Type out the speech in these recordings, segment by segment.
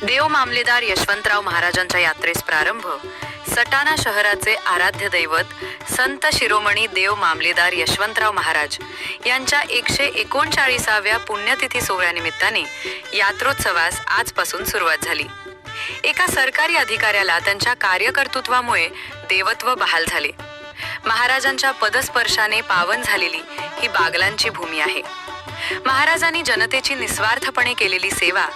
देव मामलेदार यशवंतराव महाराजांच्या यात्रेस प्रारंभ. सटाणा शहराचे आराध्य दैवत संत शिरोमणी देव मामलेदार यशवंतराव महाराज यांच्या 139व्या पुण्यतिथी सोहळ्यानिमित्ताने यात्रोत्सवास आजपासून सुरुवात झाली. एका सरकारी अधिकाऱ्याला त्यांच्या कार्यकर्तृत्वामुळे देवत्व बहाल झाले. महाराजांच्या पदस्पर्शाने पावन झालेली ही बागलांची भूमी आहे. महाराजांनी जनतेची निस्वार्थपणे केलेली सेवा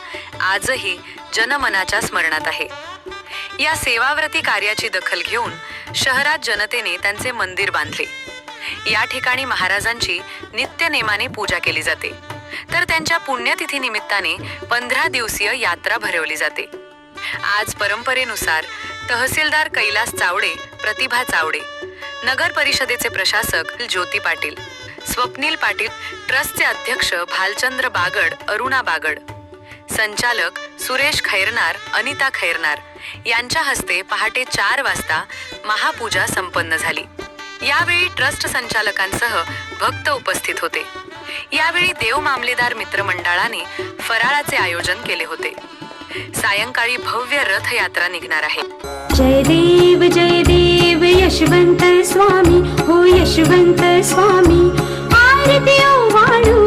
आजही जनमनाच्या स्मरणात आहे. या सेवाव्रती कार्याची दखल घेऊन शहरात जनतेने त्यांचे मंदिर बांधले. या ठिकाणी महाराजांची नित्यनेमाने पूजा केली जाते, तर त्यांच्या पुण्यतिथी निमित्ताने 15 दिवसीय यात्रा भरवली जाते. आज परंपरेनुसार तहसीलदार कैलास चावडे, प्रतिभा चावडे, नगर परिषदेचे प्रशासक ज्योती पाटील, स्वप्नील पाटील, ट्रस्टचे अध्यक्ष भालचंद्र बागड, अरुणा बागड, संचालक सुरेश खैरनार, अनिता खैरनार यांच्या हस्ते पहाटे 4 वाजता महापूजा संपन्न झाली. यावेळी ट्रस्ट संचालकांसह भक्त उपस्थित होते. यावेळी देव मामलेदार मित्रमंडळाने फराळाचे आयोजन केले होते. सायंकाळी भव्य रथयात्रा निघणार आहे. जय देव यशवंत स्वामी, हो यशवंत स्वामी, आरती ओ वाळू